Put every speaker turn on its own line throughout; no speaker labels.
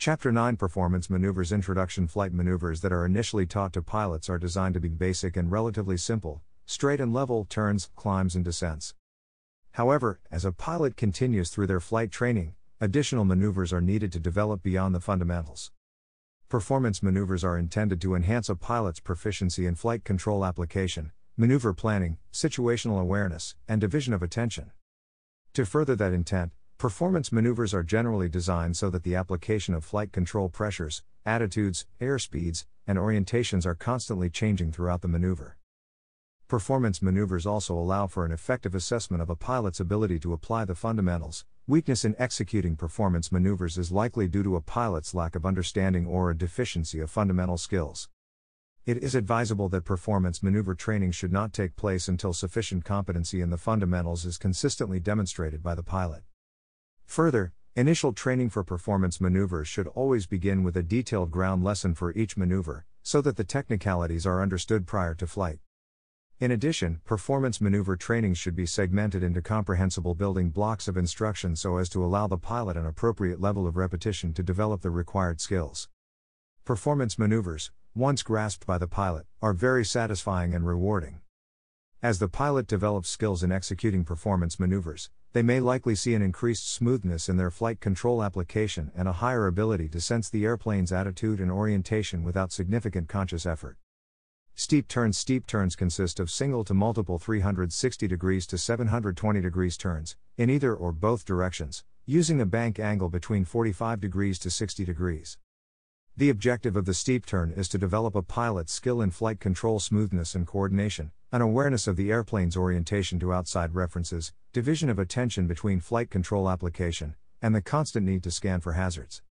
Chapter 9 Performance Maneuvers Introduction. Flight maneuvers that are initially taught to pilots are designed to be basic and relatively simple, straight and level turns, climbs and descents. However, as a pilot continues through their flight training, additional maneuvers are needed to develop beyond the fundamentals. Performance maneuvers are intended to enhance a pilot's proficiency in flight control application, maneuver planning, situational awareness, and division of attention. To further that intent, performance maneuvers are generally designed so that the application of flight control pressures, attitudes, airspeeds, and orientations are constantly changing throughout the maneuver. Performance maneuvers also allow for an effective assessment of a pilot's ability to apply the fundamentals. Weakness in executing performance maneuvers is likely due to a pilot's lack of understanding or a deficiency of fundamental skills. It is advisable that performance maneuver training should not take place until sufficient competency in the fundamentals is consistently demonstrated by the pilot. Further, initial training for performance maneuvers should always begin with a detailed ground lesson for each maneuver, so that the technicalities are understood prior to flight. In addition, performance maneuver training should be segmented into comprehensible building blocks of instruction so as to allow the pilot an appropriate level of repetition to develop the required skills. Performance maneuvers, once grasped by the pilot, are very satisfying and rewarding. As the pilot develops skills in executing performance maneuvers, they may likely see an increased smoothness in their flight control application and a higher ability to sense the airplane's attitude and orientation without significant conscious effort. Steep turns. Steep turns consist of single to multiple 360 degrees to 720 degrees turns, in either or both directions, using a bank angle between 45 degrees to 60 degrees. The objective of the steep turn is to develop a pilot's skill in flight control smoothness and coordination, an awareness of the airplane's orientation to outside references, division of attention between flight control application, and the constant need to scan for hazards.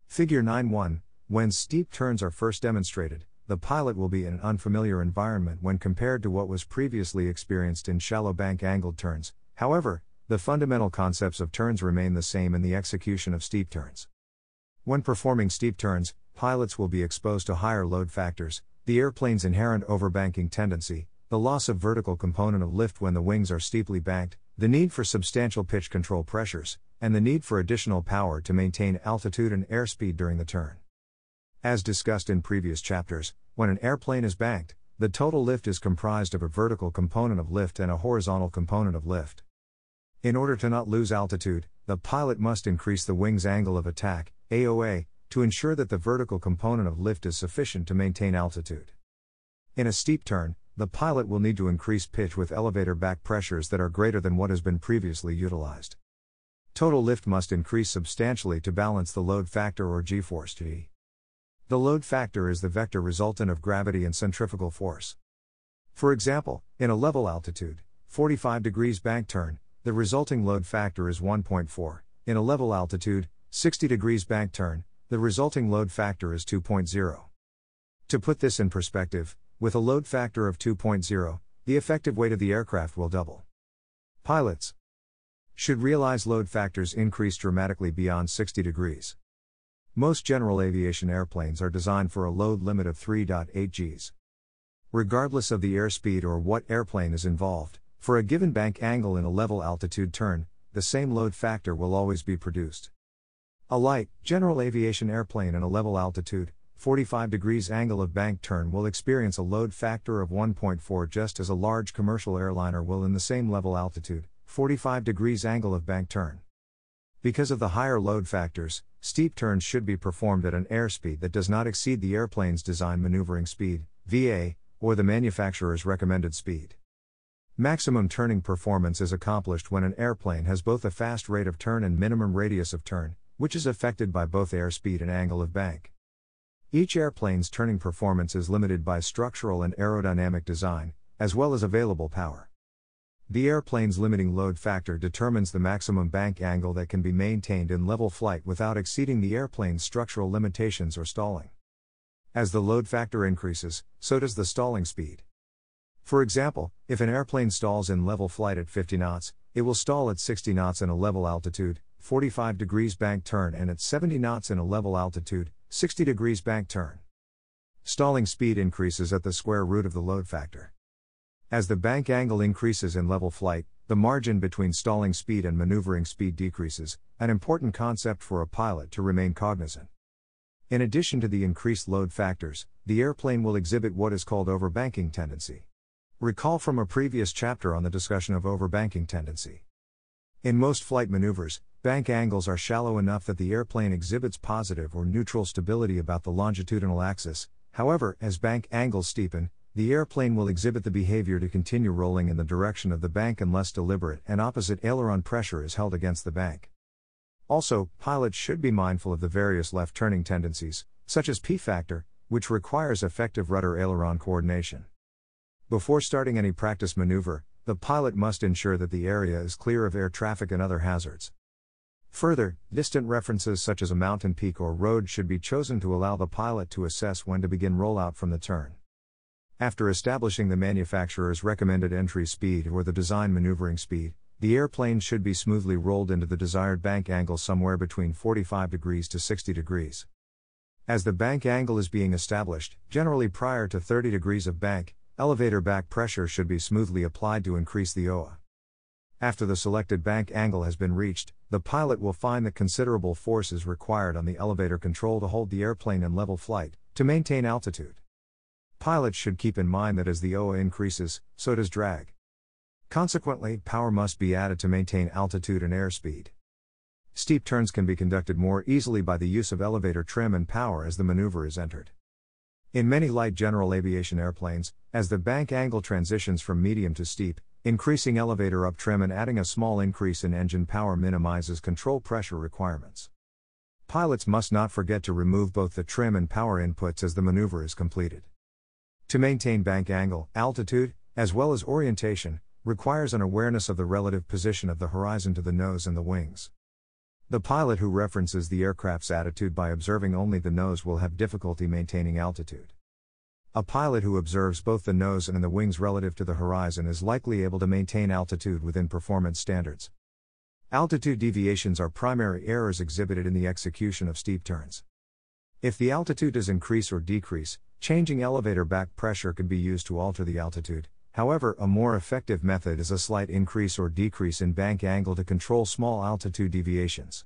Figure 9.1. When steep turns are first demonstrated, the pilot will be in an unfamiliar environment when compared to what was previously experienced in shallow bank angled turns. However, the fundamental concepts of turns remain the same in the execution of steep turns. When performing steep turns, pilots will be exposed to higher load factors, the airplane's inherent overbanking tendency, the loss of vertical component of lift when the wings are steeply banked, the need for substantial pitch control pressures, and the need for additional power to maintain altitude and airspeed during the turn. As discussed in previous chapters, when an airplane is banked, the total lift is comprised of a vertical component of lift and a horizontal component of lift. In order to not lose altitude, the pilot must increase the wing's angle of attack, AOA, to ensure that the vertical component of lift is sufficient to maintain altitude. In a steep turn, the pilot will need to increase pitch with elevator back pressures that are greater than what has been previously utilized. Total lift must increase substantially to balance the load factor or G-force G. The load factor is the vector resultant of gravity and centrifugal force. For example, in a level altitude, 45 degrees bank turn, the resulting load factor is 1.4. In a level altitude, 60 degrees bank turn, the resulting load factor is 2.0. To put this in perspective, with a load factor of 2.0, the effective weight of the aircraft will double. Pilots should realize load factors increase dramatically beyond 60 degrees. Most general aviation airplanes are designed for a load limit of 3.8 Gs. Regardless of the airspeed or what airplane is involved, for a given bank angle in a level altitude turn, the same load factor will always be produced. A light, general aviation airplane in a level altitude, 45 degrees angle of bank turn will experience a load factor of 1.4 just as a large commercial airliner will in the same level altitude, 45 degrees angle of bank turn. Because of the higher load factors, steep turns should be performed at an airspeed that does not exceed the airplane's design maneuvering speed, VA, or the manufacturer's recommended speed. Maximum turning performance is accomplished when an airplane has both a fast rate of turn and minimum radius of turn, which is affected by both airspeed and angle of bank. Each airplane's turning performance is limited by structural and aerodynamic design, as well as available power. The airplane's limiting load factor determines the maximum bank angle that can be maintained in level flight without exceeding the airplane's structural limitations or stalling. As the load factor increases, so does the stalling speed. For example, if an airplane stalls in level flight at 50 knots, it will stall at 60 knots in a level altitude, 45 degrees bank turn, and at 70 knots in a level altitude, 60 degrees bank turn. Stalling speed increases at the square root of the load factor. As the bank angle increases in level flight, the margin between stalling speed and maneuvering speed decreases, an important concept for a pilot to remain cognizant. In addition to the increased load factors, the airplane will exhibit what is called overbanking tendency. Recall from a previous chapter on the discussion of overbanking tendency. In most flight maneuvers, bank angles are shallow enough that the airplane exhibits positive or neutral stability about the longitudinal axis. However, as bank angles steepen, the airplane will exhibit the behavior to continue rolling in the direction of the bank unless deliberate and opposite aileron pressure is held against the bank. Also, pilots should be mindful of the various left turning tendencies, such as P-factor, which requires effective rudder-aileron coordination. Before starting any practice maneuver, the pilot must ensure that the area is clear of air traffic and other hazards. Further, distant references such as a mountain peak or road should be chosen to allow the pilot to assess when to begin rollout from the turn. After establishing the manufacturer's recommended entry speed or the design maneuvering speed, the airplane should be smoothly rolled into the desired bank angle somewhere between 45 degrees to 60 degrees. As the bank angle is being established, generally prior to 30 degrees of bank, elevator back pressure should be smoothly applied to increase the OA. After the selected bank angle has been reached, the pilot will find that considerable force is required on the elevator control to hold the airplane in level flight, to maintain altitude. Pilots should keep in mind that as the OA increases, so does drag. Consequently, power must be added to maintain altitude and airspeed. Steep turns can be conducted more easily by the use of elevator trim and power as the maneuver is entered. In many light general aviation airplanes, as the bank angle transitions from medium to steep, increasing elevator up trim and adding a small increase in engine power minimizes control pressure requirements. Pilots must not forget to remove both the trim and power inputs as the maneuver is completed. To maintain bank angle, altitude, as well as orientation, requires an awareness of the relative position of the horizon to the nose and the wings. The pilot who references the aircraft's attitude by observing only the nose will have difficulty maintaining altitude. A pilot who observes both the nose and the wings relative to the horizon is likely able to maintain altitude within performance standards. Altitude deviations are primary errors exhibited in the execution of steep turns. If the altitude does increase or decrease, changing elevator back pressure could be used to alter the altitude. However, a more effective method is a slight increase or decrease in bank angle to control small altitude deviations.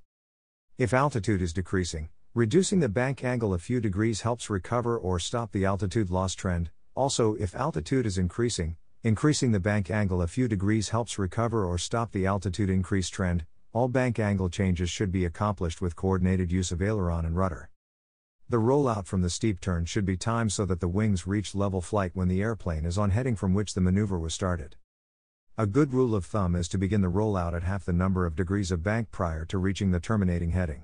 If altitude is decreasing, reducing the bank angle a few degrees helps recover or stop the altitude loss trend. Also, if altitude is increasing the bank angle a few degrees helps recover or stop the altitude increase trend. All bank angle changes should be accomplished with coordinated use of aileron and rudder. The rollout from the steep turn should be timed so that the wings reach level flight when the airplane is on heading from which the maneuver was started. A good rule of thumb is to begin the rollout at half the number of degrees of bank prior to reaching the terminating heading.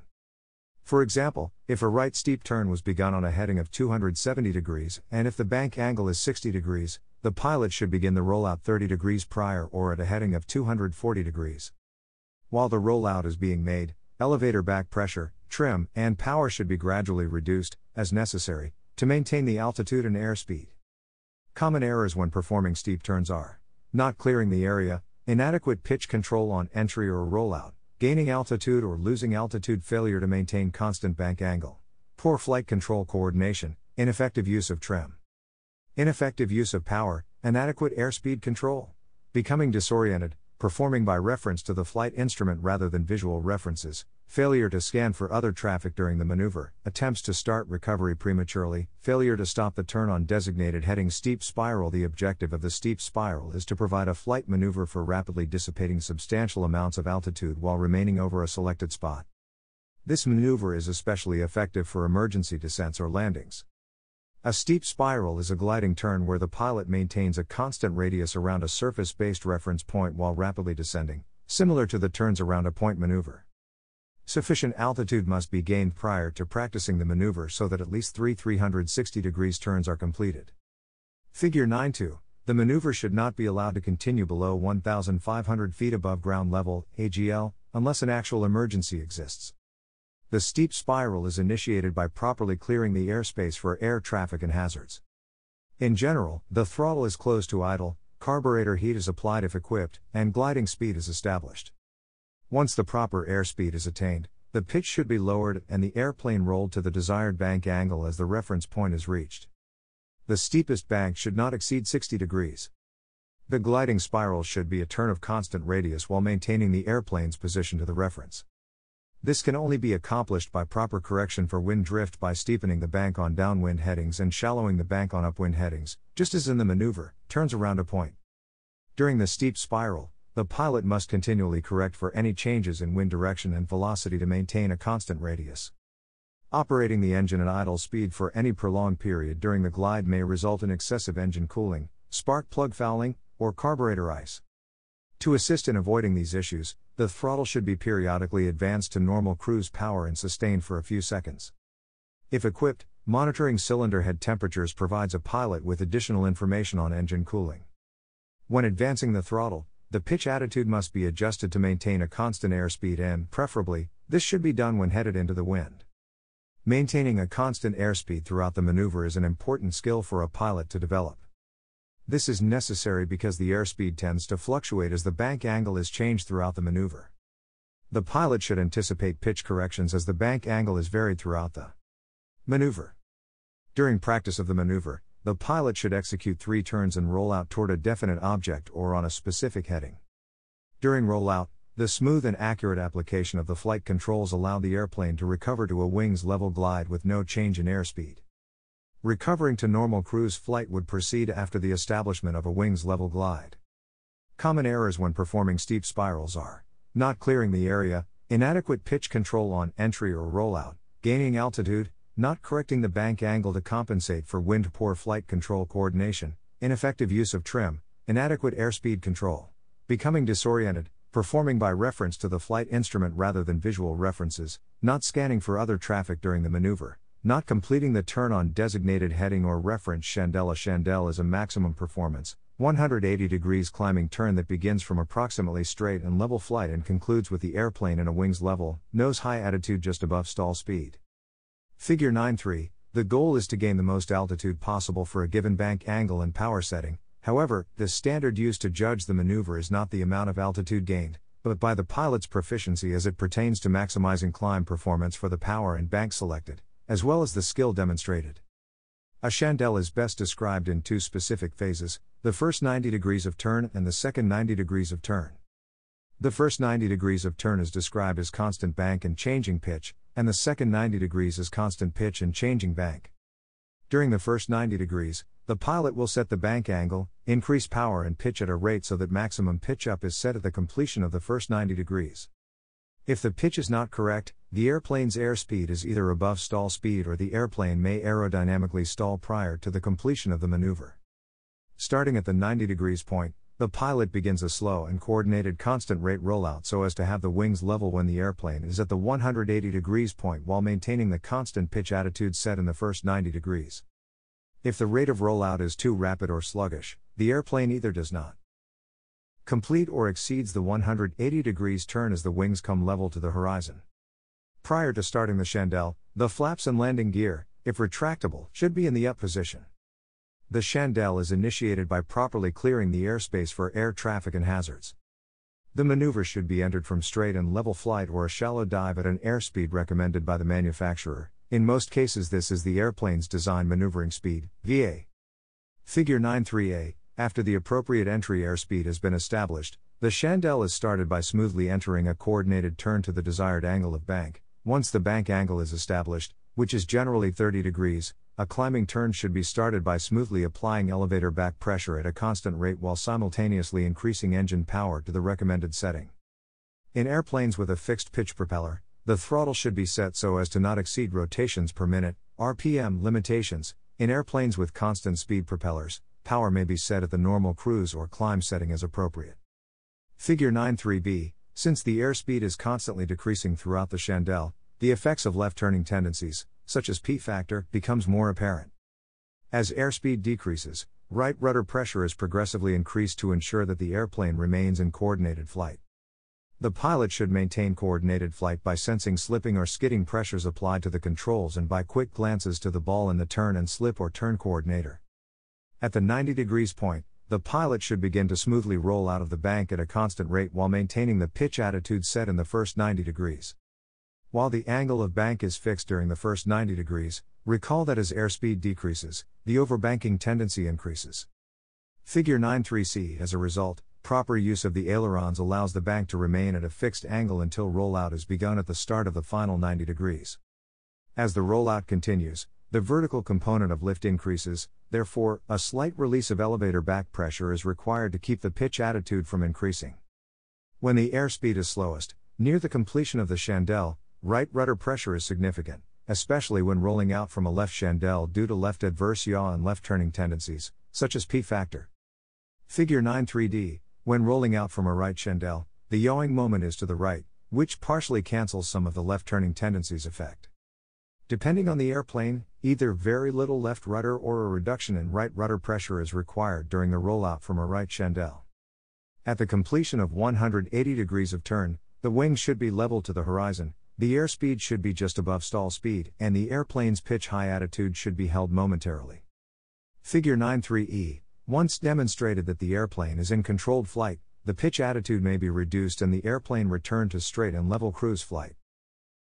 For example, if a right steep turn was begun on a heading of 270 degrees, and if the bank angle is 60 degrees, the pilot should begin the rollout 30 degrees prior or at a heading of 240 degrees. While the rollout is being made, elevator back pressure, trim, and power should be gradually reduced, as necessary, to maintain the altitude and airspeed. Common errors when performing steep turns are not clearing the area, inadequate pitch control on entry or rollout, gaining altitude or losing altitude, failure to maintain constant bank angle, poor flight control coordination, ineffective use of trim, ineffective use of power, inadequate airspeed control, becoming disoriented, performing by reference to the flight instrument rather than visual references, failure to scan for other traffic during the maneuver, attempts to start recovery prematurely, failure to stop the turn on designated heading. Steep spiral. The objective of the steep spiral is to provide a flight maneuver for rapidly dissipating substantial amounts of altitude while remaining over a selected spot. This maneuver is especially effective for emergency descents or landings. A steep spiral is a gliding turn where the pilot maintains a constant radius around a surface-based reference point while rapidly descending, similar to the turns around a point maneuver. Sufficient altitude must be gained prior to practicing the maneuver so that at least 360 degrees turns are completed. Figure 9.2. The maneuver should not be allowed to continue below 1,500 feet above ground level, AGL, unless an actual emergency exists. The steep spiral is initiated by properly clearing the airspace for air traffic and hazards. In general, the throttle is closed to idle, carburetor heat is applied if equipped, and gliding speed is established. Once the proper airspeed is attained, the pitch should be lowered and the airplane rolled to the desired bank angle as the reference point is reached. The steepest bank should not exceed 60 degrees. The gliding spiral should be a turn of constant radius while maintaining the airplane's position to the reference. This can only be accomplished by proper correction for wind drift by steepening the bank on downwind headings and shallowing the bank on upwind headings, just as in the maneuver, turns around a point. During the steep spiral, the pilot must continually correct for any changes in wind direction and velocity to maintain a constant radius. Operating the engine at idle speed for any prolonged period during the glide may result in excessive engine cooling, spark plug fouling, or carburetor ice. To assist in avoiding these issues, the throttle should be periodically advanced to normal cruise power and sustained for a few seconds. If equipped, monitoring cylinder head temperatures provides a pilot with additional information on engine cooling. When advancing the throttle, the pitch attitude must be adjusted to maintain a constant airspeed and, preferably, this should be done when headed into the wind. Maintaining a constant airspeed throughout the maneuver is an important skill for a pilot to develop. This is necessary because the airspeed tends to fluctuate as the bank angle is changed throughout the maneuver. The pilot should anticipate pitch corrections as the bank angle is varied throughout the maneuver. During practice of the maneuver, the pilot should execute 3 turns and roll out toward a definite object or on a specific heading. During rollout, the smooth and accurate application of the flight controls allow the airplane to recover to a wings level glide with no change in airspeed. Recovering to normal cruise flight would proceed after the establishment of a wings level glide. Common errors when performing steep spirals are not clearing the area, inadequate pitch control on entry or rollout, gaining altitude, not correcting the bank angle to compensate for wind, poor flight control coordination, ineffective use of trim, inadequate airspeed control, becoming disoriented, performing by reference to the flight instrument rather than visual references, not scanning for other traffic during the maneuver, not completing the turn on designated heading or reference chandelle. A chandelle is a maximum performance, 180 degrees climbing turn that begins from approximately straight and level flight and concludes with the airplane in a wings level, nose high attitude just above stall speed. Figure 9.3, the goal is to gain the most altitude possible for a given bank angle and power setting. However, the standard used to judge the maneuver is not the amount of altitude gained, but by the pilot's proficiency as it pertains to maximizing climb performance for the power and bank selected, as well as the skill demonstrated. A chandelle is best described in 2 specific phases, the first 90 degrees of turn and the second 90 degrees of turn. The first 90 degrees of turn is described as constant bank and changing pitch, and the second 90 degrees as constant pitch and changing bank. During the first 90 degrees, the pilot will set the bank angle, increase power and pitch at a rate so that maximum pitch up is set at the completion of the first 90 degrees. If the pitch is not correct, the airplane's airspeed is either above stall speed or the airplane may aerodynamically stall prior to the completion of the maneuver. Starting at the 90 degrees point, the pilot begins a slow and coordinated constant rate rollout so as to have the wings level when the airplane is at the 180 degrees point while maintaining the constant pitch attitude set in the first 90 degrees. If the rate of rollout is too rapid or sluggish, the airplane either does not complete or exceeds the 180 degrees turn as the wings come level to the horizon. Prior to starting the chandelle, the flaps and landing gear, if retractable, should be in the up position. The chandelle is initiated by properly clearing the airspace for air traffic and hazards. The maneuver should be entered from straight and level flight or a shallow dive at an airspeed recommended by the manufacturer. In most cases this is the airplane's design maneuvering speed, VA. Figure 9.3a, after the appropriate entry airspeed has been established, the chandelle is started by smoothly entering a coordinated turn to the desired angle of bank. Once the bank angle is established, which is generally 30 degrees, a climbing turn should be started by smoothly applying elevator back pressure at a constant rate while simultaneously increasing engine power to the recommended setting. In airplanes with a fixed pitch propeller, the throttle should be set so as to not exceed rotations per minute, RPM limitations. In airplanes with constant speed propellers, power may be set at the normal cruise or climb setting as appropriate. Figure 9.3b, since the airspeed is constantly decreasing throughout the chandelle, the effects of left turning tendencies, such as P factor, becomes more apparent. As airspeed decreases, right rudder pressure is progressively increased to ensure that the airplane remains in coordinated flight. The pilot should maintain coordinated flight by sensing slipping or skidding pressures applied to the controls and by quick glances to the ball in the turn and slip or turn coordinator. At the 90 degrees point, the pilot should begin to smoothly roll out of the bank at a constant rate while maintaining the pitch attitude set in the first 90 degrees. While the angle of bank is fixed during the first 90 degrees, recall that as airspeed decreases, the overbanking tendency increases. Figure 9.3c, as a result, proper use of the ailerons allows the bank to remain at a fixed angle until rollout is begun at the start of the final 90 degrees. As the rollout continues, the vertical component of lift increases, therefore, a slight release of elevator back pressure is required to keep the pitch attitude from increasing. When the airspeed is slowest, near the completion of the chandelle, right rudder pressure is significant, especially when rolling out from a left chandelle due to left adverse yaw and left turning tendencies, such as P factor. Figure 9.3d, when rolling out from a right chandelle, the yawing moment is to the right, which partially cancels some of the left turning tendencies effect. Depending on the airplane, either very little left rudder or a reduction in right rudder pressure is required during the rollout from a right chandelle. At the completion of 180 degrees of turn, the wings should be level to the horizon, the airspeed should be just above stall speed, and the airplane's pitch high attitude should be held momentarily. Figure 9.3e, once demonstrated that the airplane is in controlled flight, the pitch attitude may be reduced and the airplane returned to straight and level cruise flight.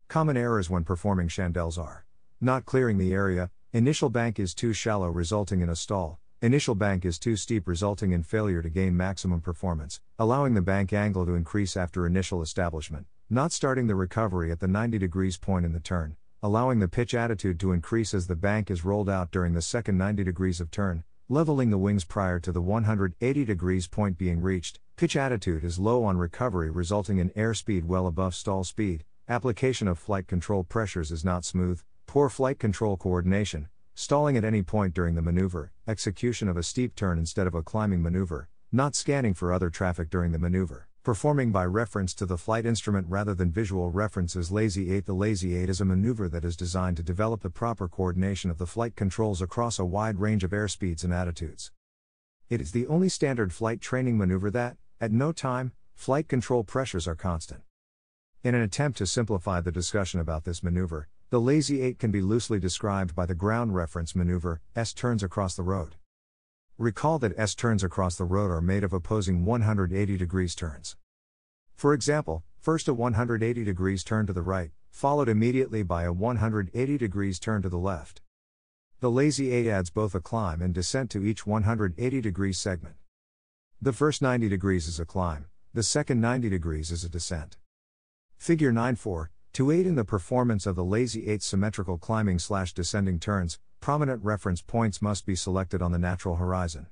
Common errors when performing chandelles are: not clearing the area, initial bank is too shallow resulting in a stall, initial bank is too steep resulting in failure to gain maximum performance, allowing the bank angle to increase after initial establishment, not starting the recovery at the 90 degrees point in the turn, allowing the pitch attitude to increase as the bank is rolled out during the second 90 degrees of turn, leveling the wings prior to the 180 degrees point being reached, pitch attitude is low on recovery resulting in airspeed well above stall speed, application of flight control pressures is not smooth, poor flight control coordination, stalling at any point during the maneuver, execution of a steep turn instead of a climbing maneuver, not scanning for other traffic during the maneuver, performing by reference to the flight instrument rather than visual references. Lazy 8. The Lazy 8 is a maneuver that is designed to develop the proper coordination of the flight controls across a wide range of airspeeds and attitudes. It is the only standard flight training maneuver that, at no time, flight control pressures are constant. In an attempt to simplify the discussion about this maneuver, the Lazy 8 can be loosely described by the ground reference maneuver, S turns across the road. Recall that S turns across the road are made of opposing 180 degrees turns. For example, first a 180 degrees turn to the right, followed immediately by a 180 degrees turn to the left. The Lazy 8 adds both a climb and descent to each 180 degrees segment. The first 90 degrees is a climb, the second 90 degrees is a descent. Figure 9.4, to aid in the performance of the Lazy 8 symmetrical climbing/descending turns, prominent reference points must be selected on the natural horizon.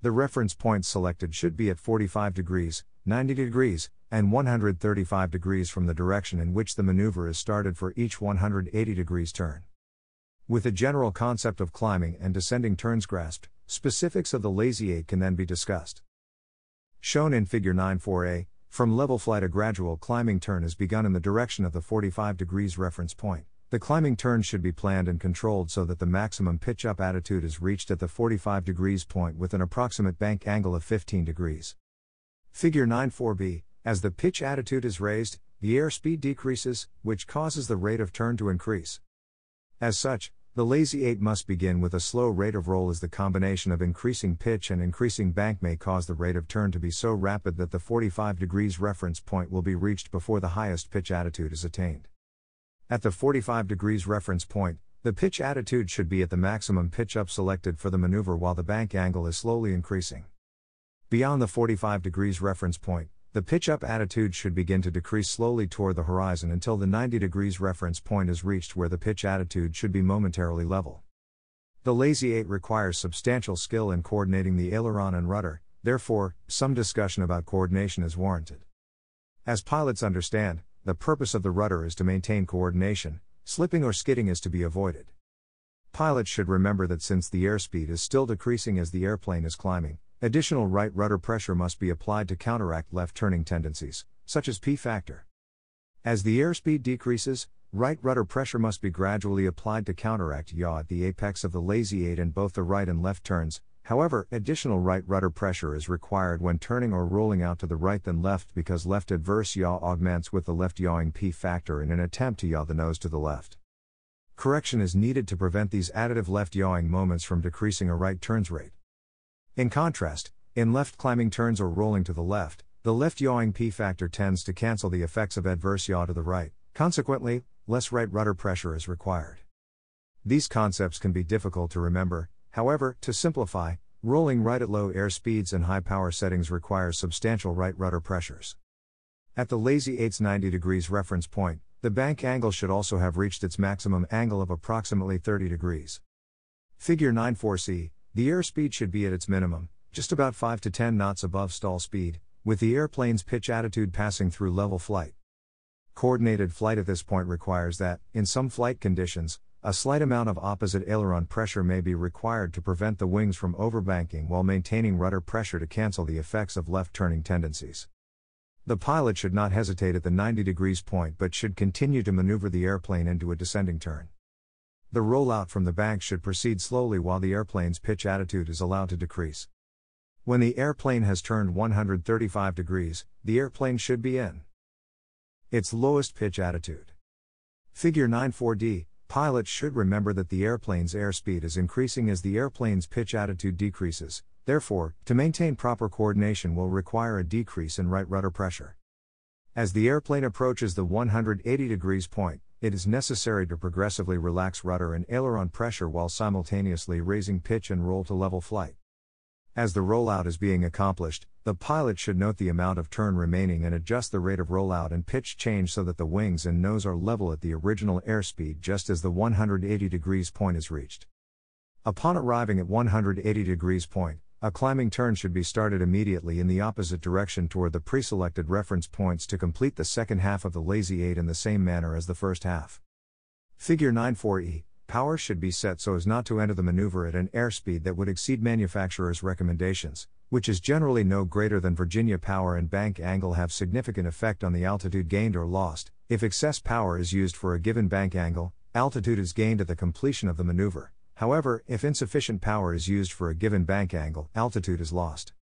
The reference points selected should be at 45 degrees, 90 degrees, and 135 degrees from the direction in which the maneuver is started for each 180 degrees turn. With the general concept of climbing and descending turns grasped, specifics of the Lazy 8 can then be discussed. Shown in Figure 9.4a, from level flight a gradual climbing turn is begun in the direction of the 45 degrees reference point. The climbing turn should be planned and controlled so that the maximum pitch up attitude is reached at the 45 degrees point with an approximate bank angle of 15 degrees. Figure 9.4b, as the pitch attitude is raised, the airspeed decreases, which causes the rate of turn to increase. As such, the Lazy 8 must begin with a slow rate of roll as the combination of increasing pitch and increasing bank may cause the rate of turn to be so rapid that the 45 degrees reference point will be reached before the highest pitch attitude is attained. At the 45 degrees reference point, the pitch attitude should be at the maximum pitch up selected for the maneuver while the bank angle is slowly increasing. Beyond the 45 degrees reference point, the pitch up attitude should begin to decrease slowly toward the horizon until the 90 degrees reference point is reached where the pitch attitude should be momentarily level. The Lazy 8 requires substantial skill in coordinating the aileron and rudder, therefore, some discussion about coordination is warranted. As pilots understand, the purpose of the rudder is to maintain coordination, slipping or skidding is to be avoided. Pilots should remember that since the airspeed is still decreasing as the airplane is climbing, additional right rudder pressure must be applied to counteract left turning tendencies, such as P factor. As the airspeed decreases, right rudder pressure must be gradually applied to counteract yaw at the apex of the Lazy 8 in both the right and left turns. However, additional right rudder pressure is required when turning or rolling out to the right than left because left adverse yaw augments with the left yawing P factor in an attempt to yaw the nose to the left. Correction is needed to prevent these additive left yawing moments from decreasing a right turns rate. In contrast, in left climbing turns or rolling to the left, the left yawing P factor tends to cancel the effects of adverse yaw to the right, consequently, less right rudder pressure is required. These concepts can be difficult to remember, however, to simplify, Rolling right at low air speeds and high power settings requires substantial right rudder pressures. At the lazy 8's 90 degrees reference point, the bank angle should also have reached its maximum angle of approximately 30 degrees. Figure 9.4c, the airspeed should be at its minimum, just about 5 to 10 knots above stall speed, with the airplane's pitch attitude passing through level flight. Coordinated flight at this point requires that, in some flight conditions, a slight amount of opposite aileron pressure may be required to prevent the wings from overbanking while maintaining rudder pressure to cancel the effects of left turning tendencies. The pilot should not hesitate at the 90 degrees point but should continue to maneuver the airplane into a descending turn. The rollout from the bank should proceed slowly while the airplane's pitch attitude is allowed to decrease. When the airplane has turned 135 degrees, the airplane should be in its lowest pitch attitude. Figure 9.4d, pilots should remember that the airplane's airspeed is increasing as the airplane's pitch attitude decreases. Therefore, to maintain proper coordination will require a decrease in right rudder pressure. As the airplane approaches the 180 degrees point, it is necessary to progressively relax rudder and aileron pressure while simultaneously raising pitch and roll to level flight. As the rollout is being accomplished, the pilot should note the amount of turn remaining and adjust the rate of rollout and pitch change so that the wings and nose are level at the original airspeed just as the 180 degrees point is reached. Upon arriving at 180 degrees point, a climbing turn should be started immediately in the opposite direction toward the preselected reference points to complete the second half of the lazy 8 in the same manner as the first half. Figure 9.4e, power should be set so as not to enter the maneuver at an airspeed that would exceed manufacturer's recommendations, which is generally no greater than Virginia power, and bank angle have significant effect on the altitude gained or lost. If excess power is used for a given bank angle, altitude is gained at the completion of the maneuver. However, if insufficient power is used for a given bank angle, altitude is lost.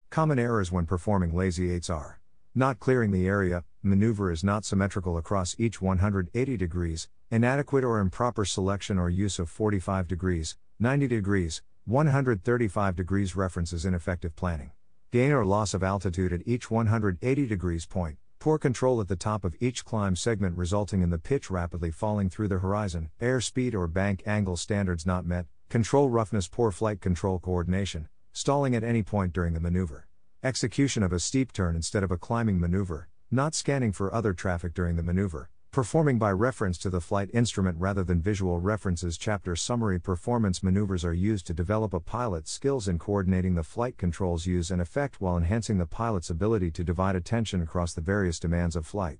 Common errors when performing lazy 8s are not clearing the area, maneuver is not symmetrical across each 180 degrees, inadequate or improper selection or use of 45 degrees, 90 degrees, 135 degrees references, ineffective planning, gain or loss of altitude at each 180 degrees point, poor control at the top of each climb segment resulting in the pitch rapidly falling through the horizon, airspeed or bank angle standards not met, control roughness, poor flight control coordination, stalling at any point during the maneuver, execution of a steep turn instead of a climbing maneuver, not scanning for other traffic during the maneuver, performing by reference to the flight instrument rather than visual references. Chapter summary. Performance maneuvers are used to develop a pilot's skills in coordinating the flight controls use and effect while enhancing the pilot's ability to divide attention across the various demands of flight.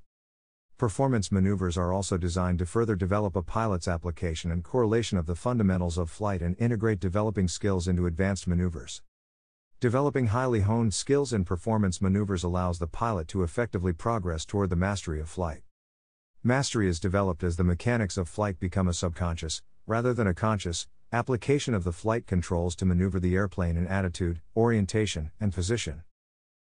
Performance maneuvers are also designed to further develop a pilot's application and correlation of the fundamentals of flight and integrate developing skills into advanced maneuvers. Developing highly honed skills in performance maneuvers allows the pilot to effectively progress toward the mastery of flight. Mastery is developed as the mechanics of flight become a subconscious, rather than a conscious, application of the flight controls to maneuver the airplane in attitude, orientation, and position.